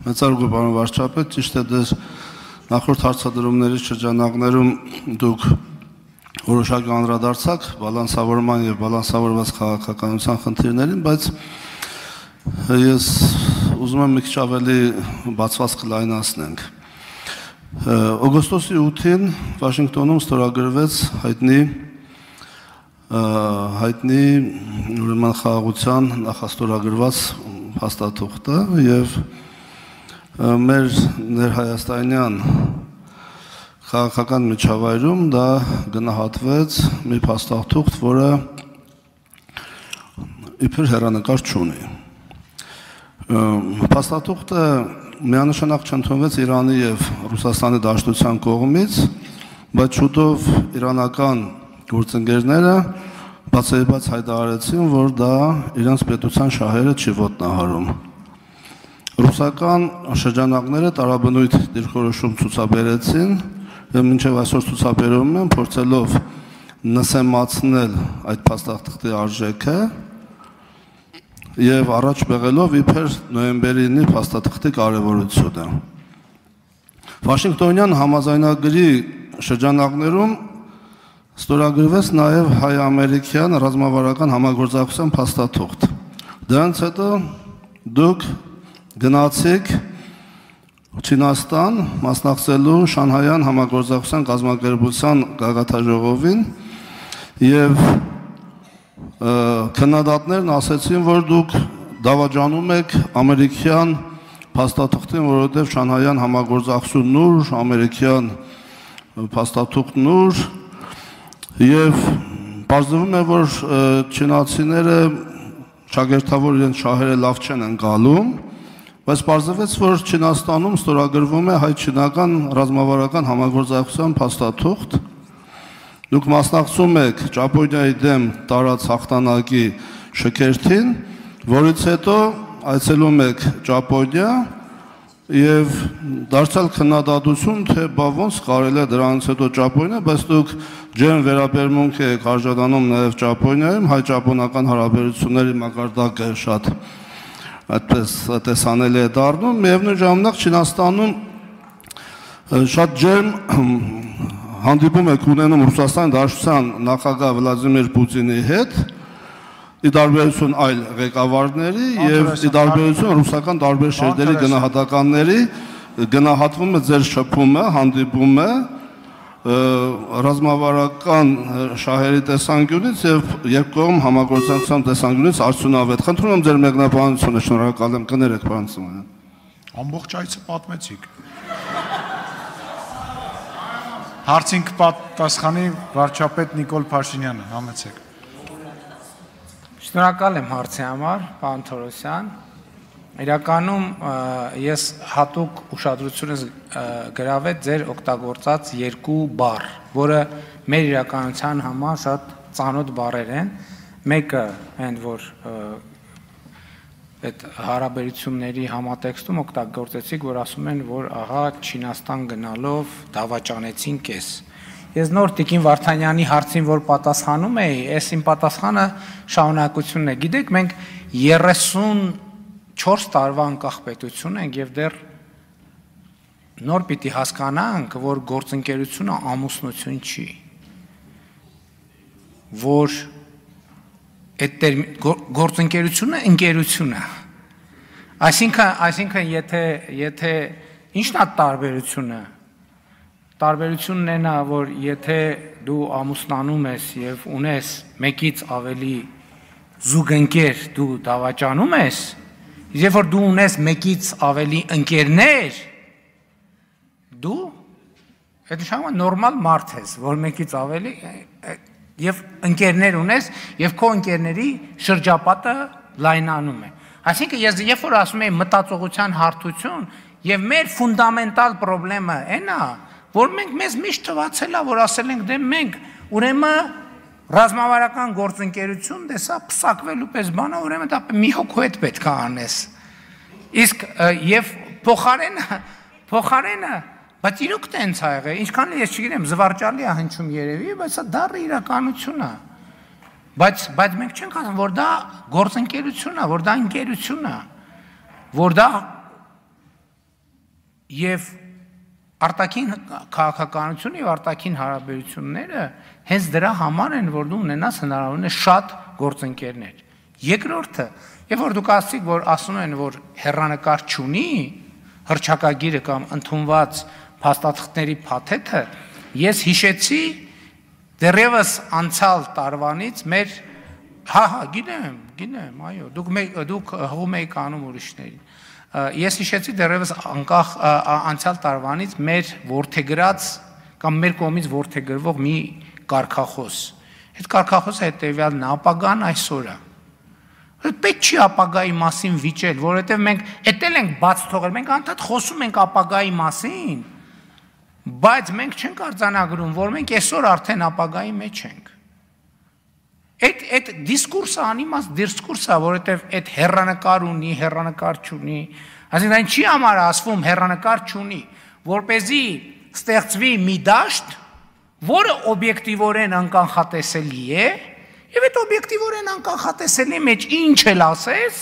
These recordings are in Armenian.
Մեծարգո պարոն վարչապետ, ճիշտ է դες նախորդ հարցադրումների շրջանակներում դուք որոշակի անդրադարձաք բալանսավորման եւ բալանսավորված քաղաքականության խնդիրներին, բայց ես ուզում եմ մի քիչ ավելի բացված կլայնացնենք։ Օգոստոսի 8-ին Վաշինգտոնում ստորագրվեց հայտնի ուրեմն խաղաղության նախաստորագրված փաստաթուղթը եւ մեր ներհայաստանյան քաղաքական միջավայրում դա գնահատվեց մի փաստաթուղթ, որը իբր հեռանկար չունի։ Փաստաթուղթը միանշանակ չընդունվեց Իրանի եւ Ռուսաստանի դաշտության կողմից, բայց շուտով իրանական գործընկերները բացահայտված հայտարարեցին, որ դա իրենց պետության շահերը չի ոտնահարում։ Ռուսական շրջանակները տարաբնույթ դիրքորոշում ցուցաբերեցին եւ մինչեւ այսօր ցուցաբերում են, փորձելով նսեմացնել այդ փաստաթղթի արժեքը եւ առաջ բեղելով իբր նոյեմբերի 9-ի փաստաթղթի կարեւորությունը։ Վաշինգտոնյան համաձայնագրի շրջանակներում ստորագրվեց նաեւ հայ-ամերիկյան ռազմավարական համագործակցության փաստաթուղթ։ Դրանից հետո դուք գնացիք Չինաստան մասնակցելու Շանհայյան համագործակցության կազմակերպության գագաթաժողովին եւ քննադատներն ասացին, որ դուք դավաճանում եք ամերիկյան փաստաթղթին, որովհետեւ Շանհայյան համագործակցությունն ուր, ամերիկյան փաստաթուղթն ուր եւ բարձրվում է, որ չինացիները շագերտավոր իրենց շահերը լավ չեն ընկալում, բայց բարձրվեց, որ Չինաստանում ստորագրվում է հայ-չինական ռազմավարական համագործակցության փաստաթուղթ։ Դուք մասնակցում եք Ճապոնիայի դեմ տարած հաղթանակի շքերթին, որից հետո այցելում եք Ճապոնիա եւ դարձյալ քննադատություն, թե բա ոնց կարելի է դրանից հետո Ճապոնիա, բայց դուք ջերմ վերաբերմունք եք արժանանում նաեւ Ճապոնիայում, հայ-ճապոնական հարաբերությունների մակարդակը շատ այդպես տեսանելի է դառնում, միևնույն ժամանակ Չինաստանում շատ ջերմ հանդիպում եք ունենում Ռուսաստանի Դաշնության նախագահ Վլադիմիր Պուտինի հետ, ի տարբերություն այլ ղեկավարների եւ ի տարբերություն ռուսական տարբեր շերտերի գնահատականների, գնահատվում է ձեր շփումը, հանդիպումը ռազմավարական շահերի տեսանկյունից եւ երկկողմ համագործակցության տեսանկյունից արդյունավետ։ Խնդրում եմ ձեր մեկնաբանությունը, շնորհակալ եմ, կներեք, պարոն Սիմոնյան։ Ամբողջ այցը պատմեցիք։ Հարցին կպատասխանի վարչապետ Նիկոլ Փաշինյանը, համեցեք։ Շնորհակալ եմ հարցի համար, պարոն Թորոսյան։ Իրականում ես հատուկ ուշադրությունս գրավեց ձեր օգտագործած երկու բառ, որը մեր իրականության համար շատ ծանոթ բառեր են։ Մեկը այն, որ այդ հարաբերությունների համատեքստում օգտագործեցիք, որ ասում են, որ ահա Չինաստան գնալով դավաճանեցին կես։ Ես նոր Տիկին Վարդանյանի հարցին, որ պատասխանում էի, այս իմ պատասխանը շարունակությունն է։ Գիտեք, մենք 34 տարվա անկախ պետություն ենք եւ դեռ նոր պիտի հասկանանք, որ գործընկերությունը ամուսնություն չի, որ այդ գործընկերությունը ընկերություն է։ Այսինքն եթե ինչն է տարբերությունը, տարբերությունն է նա, որ եթե դու ամուսնանում ես եւ ունես մեկից ավելի զուգընկեր, դու դավաճանում ես, երբ որ դու ունես մեկից ավելի ընկերներ, դու այդ նշանակում նորմալ մարդ ես, որ մեկից ավելի եւ ընկերներ ունես եւ քո ընկերների շրջապատը լայնանում է։ Այսինքն ես երբ որ ասում եմ մտածողության հարթություն եւ մեր ֆունդամենտալ խնդրեմը այն է, որ մենք մեզ միշտ թվացել է, որ ասել ենք դե մենք ուրեմն ռազմավարական գործընկերություն դեսա փսակվելու պես բանա, ուրեմն դա մի հոգու հետ պետք է անես։ Իսկ եւ փոխարենը, բայց իրոք տենց ա եղել, ինչքան ես չգիտեմ, զվարճալի է հնչում երևի, բայց դա դառը իրականություն է։ Բայց մենք չենք ասում, որ դա գործընկերություն է, որ դա ընկերություն է, որ դա եւ արտաքին քաղաքականությունը եւ արտաքին հարաբերությունները հենց դրա համար են, որ դու ունենաս հնարավորինս շատ գործընկերներ։ Երկրորդը, երբ որ դուք ասացիք, որ ասում են, որ հեռանկար չունի հռչակագիրը կամ ընդունված փաստաթղթերի փաթեթը, ես հիշեցի դեռևս անցյալ տարվանից մեր գիտեմ, այո, դուք հողում եք անում ուրիշներին։ Ես հիշեցի դեռևս անկախ անցյալ տարվանից մեր ворթեգրած կամ մեր կողմից ворթեգրվող մի կարգախոս։ Այդ կարգախոսը հետևյալն է, ապագան այսօր է։ Պետք չի ապագայի մասին վիճել, որովհետև մենք էտել ենք բաց թողել, մենք անդադ խոսում ենք ապագայի մասին, բայց մենք չենք արձանագրում, որ մենք այսօր արդեն ապագայի մեջ ենք։ Այդ դիսկուրսը անիմաստ դիսկուրս է, որովհետև այդ հեռանկար ունի, հեռանկար չունի, այսինքն այն չի համար ասվում հեռանկար չունի, որպեսզի ստեղծվի մի դաշտ, որը օբյեկտիվորեն անկանխատեսելի է, եւ այդ օբյեկտիվորեն անկանխատեսելի մեջ ինչ էլ ասես,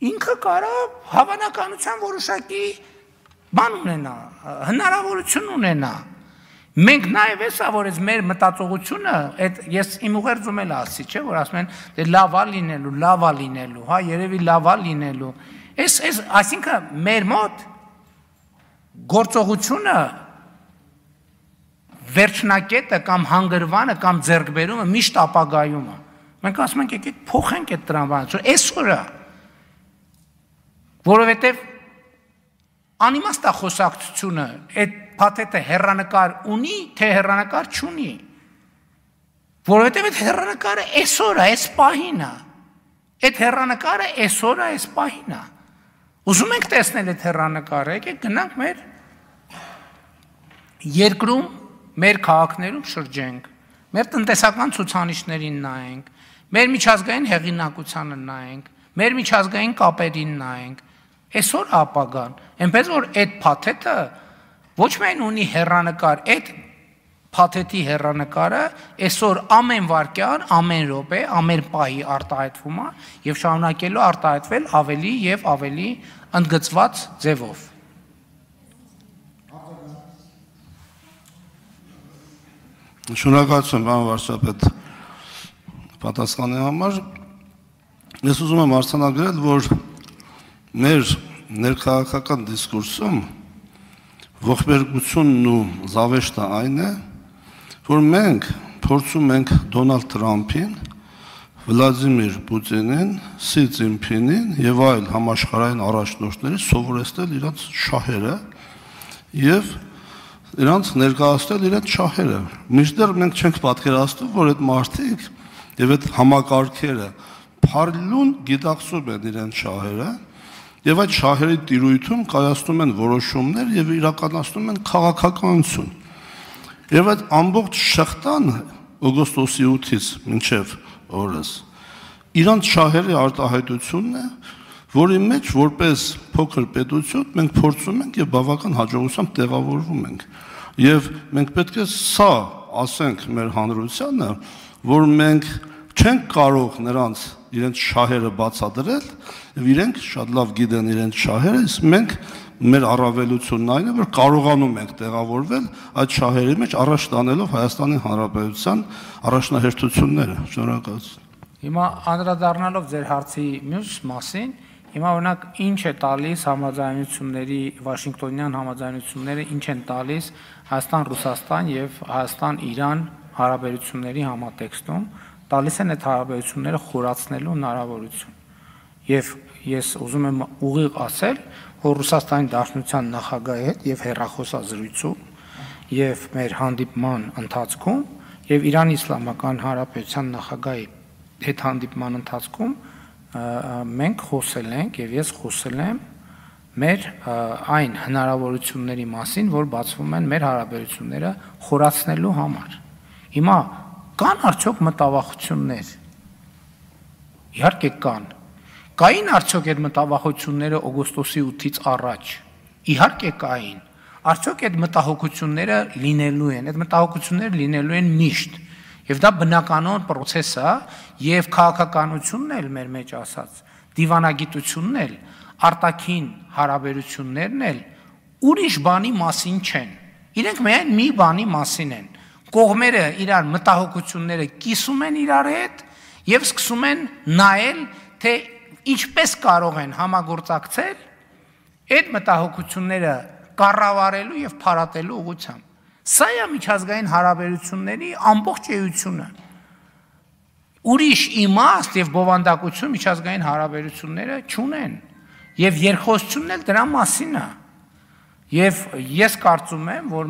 ինքը կարա հավանականության որոշակի բան ունենա, հնարավորություն ունենա։ Մենք նաև էսա, որ այս մեր մտածողությունը, ես իմ ուղերձում էլ ասի, չէ, որ ասում են, դե լավա լինելու, հա, երևի լավա լինելու։ Այսինքն մեր մոտ գործողությունը վերջնակետը կամ հանգրվանը կամ ձեռքբերումը միշտ ապագայում է։ Մենք ասում ենք, եկեք փոխենք այդ տրամաբանը, այսօր է։ Որովհետև անիմաստ է խոսակցությունը, այդ փաթեթը հեռանկար ունի, թե հեռանկար չունի։ Որովհետև այդ հեռանկարը այսօր է, այս պահին է։ Այդ հեռանկարը այսօր է, այս պահին է։ Ուզում ենք տեսնել այդ հեռանկարը, եկեք գնանք մեր երկրում, մեր քաղաքներում շրջենք, մեր տնտեսական ցուցանիշներին նայենք, մեր միջազգային հեղինակությանը նայենք, մեր միջազգային կապերին նայենք, այսօր ապագան, այնպես որ այդ փաթեթը ոչ միայն ունի հեռանկար, այդ փաթեթի հեռանկարը այսօր ամեն վայրկյան, ամեն րոպե, ամեն պահի արտահայտվում է եւ շարունակելու արտահայտվել ավելի եւ ավելի ընդգծված ձևով։ Շնորհակալություն, պարոն վարչապետ, պատասխանի համար։ Ես ուզում եմ արձանագրել, որ մեր ներքաղաքական դիսկուրսում ողբերգությունն ու զավեշտը այն է, որ մենք փորձում ենք Դոնալդ Թրամփին, Վլադիմիր Պուտինին, Սի Ցզինփինին եւ այլ համաշխարհային առաջնորդներին սովորեցնել իրանց շահերը եւ իրանց ներկայացնել իրենց շահերը։ Մինչդեռ մենք չենք պատկերացնում, որ այդ մարդիկ եւ այդ համակարգերը փարլուն գիտակցում են իրենց շահերը եւ այդ շահերի տիրույթում կայացնում են որոշումներ եւ իրականացնում են քաղաքականություն։ Եվ այդ ամբողջ շղթան օգոստոսի 8-ից մինչև օրս իրանց շահերի արտահայտությունն է, որի մեջ որպես փոքր պետություն մենք փորձում ենք եւ բավական հաջողությամբ տեղավորվում ենք։ Եվ մենք պետք է սա ասենք մեր հանրությանը, որ մենք չենք կարող նրանց իրենց շահերը բացատրել եւ իրենք շատ լավ գիտեն իրենց շահերը, իսկ մենք մեր առավելությունն այն է, որ կարողանում ենք տեղավորվել այդ շահերի մեջ առաջ տանելով Հայաստանի Հանրապետության առաջնահերթությունները։ Շնորհակալություն։ Հիմա անդրադառնալով ձեր հարցի մյուս մասին, հիմա օրինակ ինչ է տալիս համաձայնությունների, Վաշինգտոնյան համաձայնությունները ինչ են տալիս Հայաստան-Ռուսաստան եւ Հայաստան-Իրան հարաբերությունների համատեքստում, տալիս են այդ հարաբերությունները խորացնելու հնարավորություն։ Եվ ես ուզում եմ ուղիղ ասել, որ Ռուսաստանի Դաշնության նախագահի հետ եւ հեռախոսազրույցում եւ մեր հանդիպման ընթացքում եւ Իրանի Իսլամական Հանրապետության նախագահի հետ հանդիպման ընթացքում մենք խոսել ենք եւ ես խոսել եմ մեր այն հնարավորությունների մասին, որ բացվում են մեր հարաբերությունները խորացնելու համար։ Հիմա կան արդյոք մտավախություններ։ Իհարկե կան։ Կային արդյոք այդ մտավախությունները օգոստոսի 8-ից առաջ։ Իհարկե կային։ Արդյոք այդ մտահոգությունները լինելու են, այդ մտահոգությունները լինելու են միշտ։ Եվ դա բնականon process է, եւ քաղաքականությունն էլ մեր մեջ ասած, դիվանագիտությունն էլ, արտաքին հարաբերություններն էլ ուրիշ բանի մասին չեն։ Իրենք միայն մի բանի մասին են։ Կողմերը իրար մտահոգությունները կիսում են իրար հետ եւ սկսում են նայել, թե ինչպես կարող են համագործակցել այդ մտահոգությունները կառավարելու եւ փարատելու ուղղությամբ։ Սա է միջազգային հարաբերությունների ամբողջ էությունը։ Ուրիշ իմաստ եւ բովանդակություն միջազգային հարաբերությունները չունեն եւ երկխոսությունն էլ դրա մասին է։ Եվ ես կարծում եմ, որ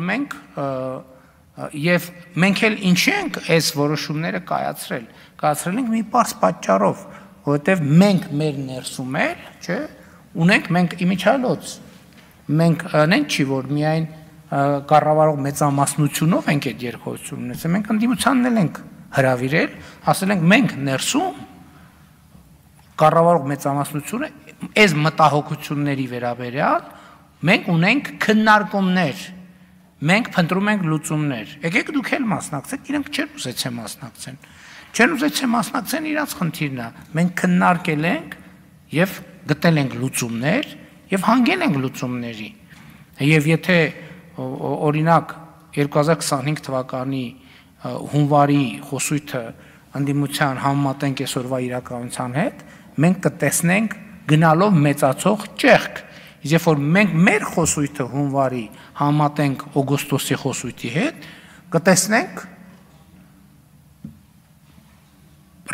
մենք էլ ինչի ենք այս որոշումները կայացրել ենք մի պարզ պատճառով, որովհետև մենք մեր ներսում էլ, չէ, ունենք մենք իմիջիալոց, մենք նենք չի, որ միայն կառավարող մեծամասնությունով ենք այդ երկխոսություն ունեցել, մենք ընդդիմությանն էլ ենք հրավիրել, ասել ենք մենք ներսում կառավարող մեծամասնությունը այս մտահոգությունների վերաբերյալ մենք ունենք քննարկումներ, մենք փնտրում ենք լուծումներ։ Եկեք դուք էլ մասնակցեք, իրենք չեն ուզեցել մասնակցեն։ Չեն ուզեցել մասնակցեն, իրանց խնդիրն է։ Մենք քննարկել ենք եւ գտել ենք լուծումներ եւ հանգել ենք լուծումների։ Եվ եթե օրինակ 2025 թվականի հունվարի խոսույթը ընդդիմության համեմատենք այսօրվա իրականության հետ, մենք կտեսնենք գնալով մեծացող ճեղք։ Երբ որ մենք մեր խոսույթը հունվարի համատենք օգոստոսի խոսույթի հետ, կտեսնենք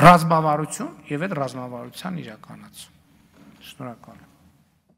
ռազմավարություն եւ այդ ռազմավարության իրականացում։ Շնորհակալ եմ։